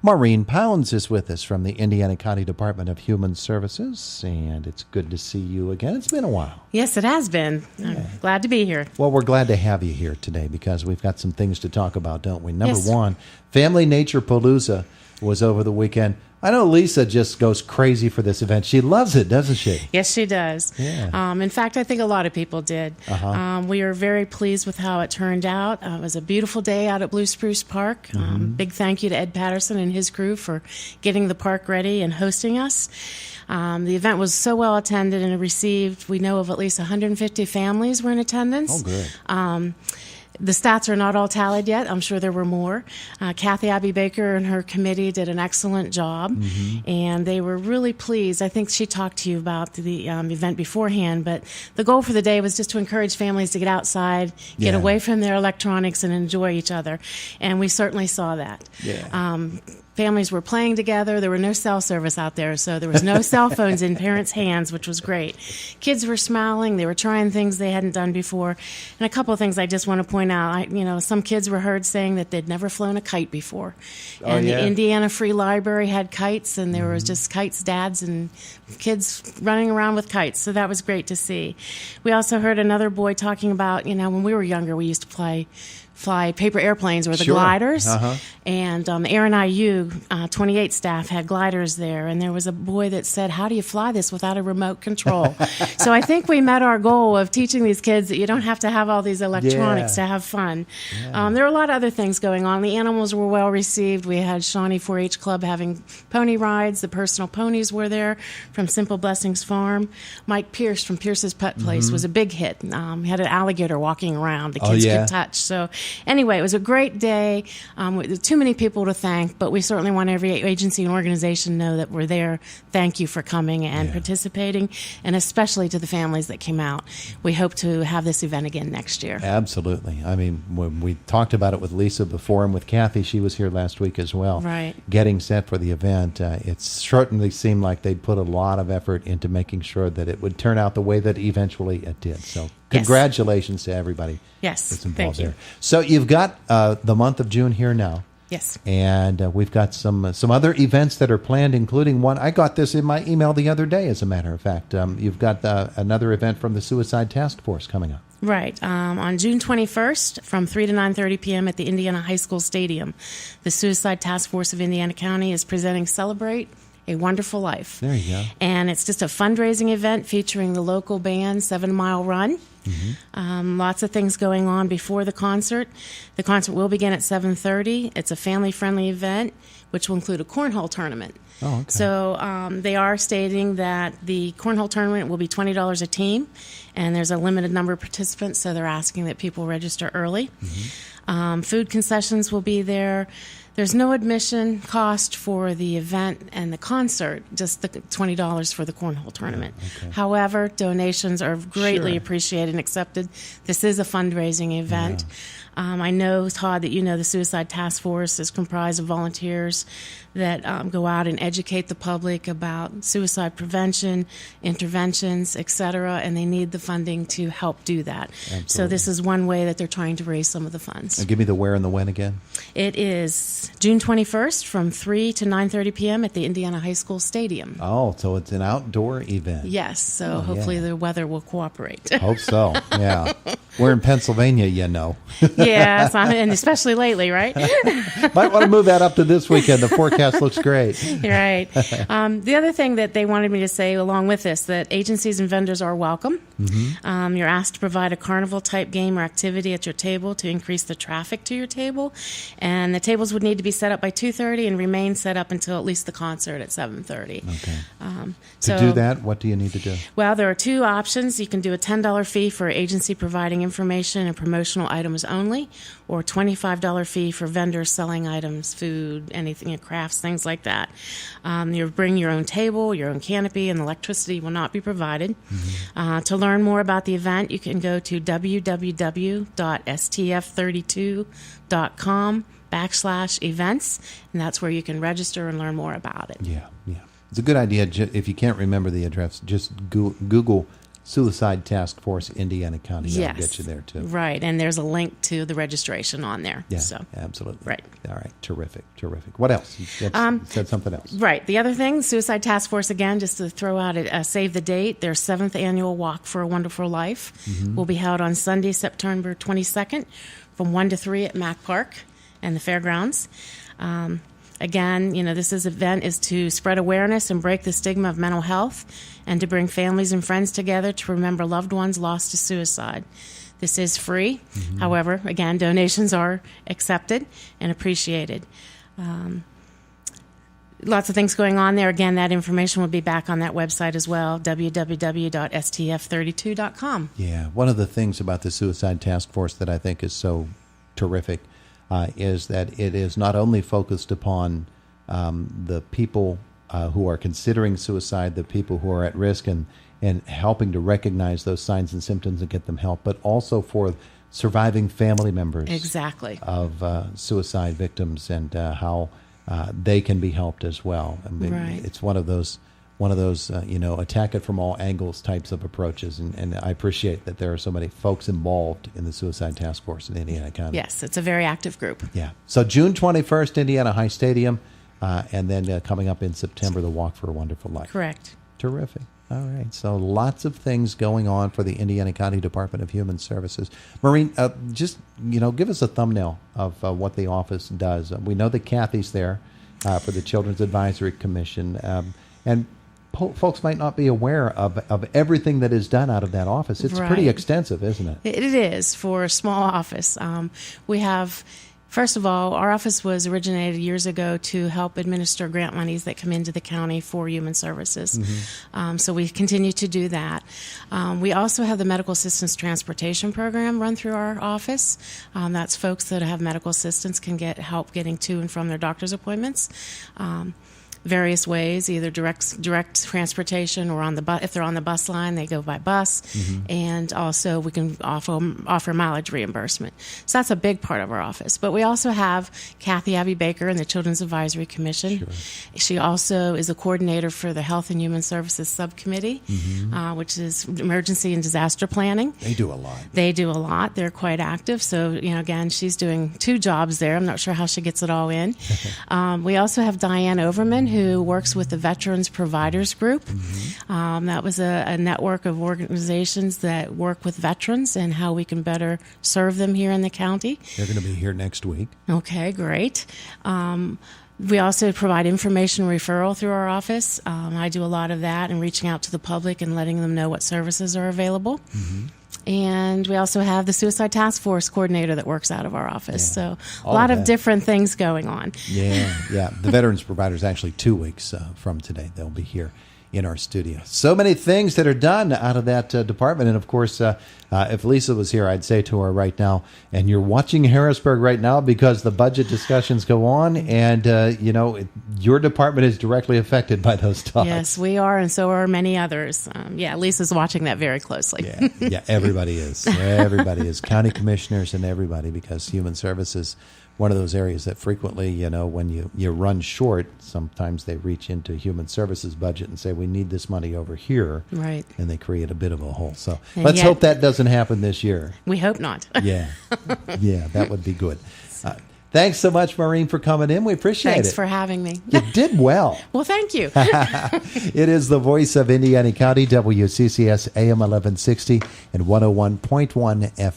Maureen Pounds is with us from the Indiana County Department of Human Services, and it's good to see you again. It's been a while. Yes, it has been. Yeah. I'm glad to be here. Well, we're glad to have you here today because we've got some things to talk about, don't we? Number one, Family Nature Palooza was over the weekend. I know Lisa just goes crazy for this event. She loves it, doesn't she? Yes, she does. Yeah. In fact, I think a lot of people did. We are very pleased with how it turned out. It was a beautiful day out at Blue Spruce Park. Big thank you to Ed Patterson and his crew for getting the park ready and hosting us. The event was so well attended and received. We know of at least 150 families were in attendance. Oh, good. The stats are not all tallied yet. I'm sure there were more. Kathy Abbey Baker and her committee did an excellent job, and they were really pleased. I think she talked to you about the event beforehand, but the goal for the day was just to encourage families to get outside, get away from their electronics, and enjoy each other, and we certainly saw that. Yeah. Families were playing together. There were no cell service out there, so there was no cell phones in parents' hands, which was great. Kids were smiling. They were trying things they hadn't done before. And a couple of things I just want to point out. Some kids were heard saying that they'd never flown a kite before. And the Indiana Free Library had kites, and there was just kites, dads, and kids running around with kites. So that was great to see. We also heard another boy talking about, when we were younger, we used to fly paper airplanes or the gliders. And the Aaron IU 28 staff had gliders there. And there was a boy that said, how do you fly this without a remote control? So I think we met our goal of teaching these kids that you don't have to have all these electronics to have fun. There were a lot of other things going on. The animals were well received. We had Shawnee 4-H Club having pony rides. The personal ponies were there from Simple Blessings Farm. Mike Pierce from Pierce's Pet Place was a big hit. He had an alligator walking around the kids could touch. So anyway, it was a great day. There's too many people to thank, but we certainly want every agency and organization to know that we're there. Thank you for coming and participating, and especially to the families that came out. We hope to have this event again next year. Absolutely. I mean, when we talked about it with Lisa before and with Kathy, she was here last week as well. Right. Getting set for the event, it certainly seemed like they'd put a lot of effort into making sure that it would turn out the way that eventually it did. So congratulations to everybody that's involved there. So you've got the month of June here now. Yes. And we've got some other events that are planned, including one. I got this in my email the other day, as a matter of fact. You've got another event from the Suicide Task Force coming up. Right. On June 21st from 3 to 9:30 p.m. at the Indiana High School Stadium, the Suicide Task Force of Indiana County is presenting Celebrate a Wonderful Life. There you go. And it's just a fundraising event featuring the local band 7 Mile Run. Lots of things going on before the concert. The concert will begin at 7:30. It's a family-friendly event, which will include a cornhole tournament. Oh, okay. So they are stating that the cornhole tournament will be $20 a team, and there's a limited number of participants, so they're asking that people register early. Food concessions will be there. There's no admission cost for the event and the concert, just the $20 for the cornhole tournament. Okay. However, donations are greatly appreciated and accepted. This is a fundraising event. I know, Todd, that the Suicide Task Force is comprised of volunteers that go out and educate the public about suicide prevention, interventions, etc., and they need the funding to help do that. Absolutely. So this is one way that they're trying to raise some of the funds. Now give me the where and the when again. It is June 21st from 3 to 9:30 p.m. at the Indiana High School Stadium. Oh, so it's an outdoor event. Yes, so hopefully the weather will cooperate. Hope so, yeah. We're in Pennsylvania, Yes, and especially lately, right? Might want to move that up to this weekend. The forecast looks great. Right. The other thing that they wanted me to say along with this, that agencies and vendors are welcome. You're asked to provide a carnival-type game or activity at your table to increase the traffic to your table. And the tables would need to be set up by 2:30 and remain set up until at least the concert at 7:30. Okay. To do that, what do you need to do? Well, there are two options. You can do a $10 fee for agency providing information and promotional items only, or $25 fee for vendors selling items, food, anything, crafts, things like that. You bring your own table, your own canopy, and electricity will not be provided. To learn more about the event, you can go to www.stf32.com/events, and that's where you can register and learn more about it. Yeah. It's a good idea. If you can't remember the address, just Google Suicide Task Force Indiana County. Yes. That'll get you there, too. Right, and there's a link to the registration on there. Yeah, so. absolutely. Right. All right, terrific. What else? You said something else. Right. The other thing, Suicide Task Force, again, just to throw out a save the date, their 7th annual Walk for a Wonderful Life will be held on Sunday, September 22nd from 1 to 3 at Mack Park and the fairgrounds. Again, this event is to spread awareness and break the stigma of mental health and to bring families and friends together to remember loved ones lost to suicide. This is free. However, again, donations are accepted and appreciated. Lots of things going on there. Again, that information will be back on that website as well, www.stf32.com. Yeah, one of the things about the Suicide Task Force that I think is so terrific is that it is not only focused upon the people who are considering suicide, the people who are at risk, and helping to recognize those signs and symptoms and get them help, but also for surviving family members of suicide victims and how they can be helped as well. I mean, it's one of those attack it from all angles types of approaches, and I appreciate that there are so many folks involved in the Suicide Task Force in Indiana County. Yes, it's a very active group. Yeah. So June 21st, Indiana High Stadium, and then coming up in September, the Walk for a Wonderful Life. Correct. Terrific. All right. So lots of things going on for the Indiana County Department of Human Services. Maureen, just give us a thumbnail of what the office does. We know that Kathy's there for the Children's Advisory Commission, and folks might not be aware of everything that is done out of that office. It's pretty extensive, isn't it? It is for a small office. We have, first of all, our office was originated years ago to help administer grant monies that come into the county for human services. So we continue to do that. We also have the Medical Assistance Transportation Program run through our office. That's folks that have medical assistance can get help getting to and from their doctor's appointments. Various ways, either direct transportation or if they're on the bus line, they go by bus, and also we can offer mileage reimbursement. So that's a big part of our office. But we also have Kathy Abby Baker in the Children's Advisory Commission. Sure. She also is a coordinator for the Health and Human Services Subcommittee, which is emergency and disaster planning. They do a lot. They're quite active. So, again, she's doing 2 jobs there. I'm not sure how she gets it all in. We also have Diane Overman, who works with the Veterans Providers Group. That was a network of organizations that work with veterans and how we can better serve them here in the county. They're going to be here next week. Okay, great. We also provide information referral through our office. I do a lot of that and reaching out to the public and letting them know what services are available. And we also have the Suicide Task Force coordinator that works out of our office. So a lot of different things going on. Yeah. The Veterans Providers actually 2 weeks from today. They'll be here in our studio. So many things that are done out of that department. And, of course, if Lisa was here, I'd say to her right now, and you're watching Harrisburg right now because the budget discussions go on, and, your department is directly affected by those talks. Yes, we are, and so are many others. Lisa's watching that very closely. Yeah, everybody is. Everybody is. County commissioners and everybody, because human services, one of those areas that frequently, when you run short, sometimes they reach into human services budget and say, we need this money over here. Right. And they create a bit of a hole. So let's hope that doesn't happen this year. We hope not. Yeah, that would be good. Thanks so much, Maureen, for coming in. We appreciate it. Thanks for having me. You did well. Well, thank you. It is the voice of Indiana County, WCCS AM 1160 and 101.1 FM.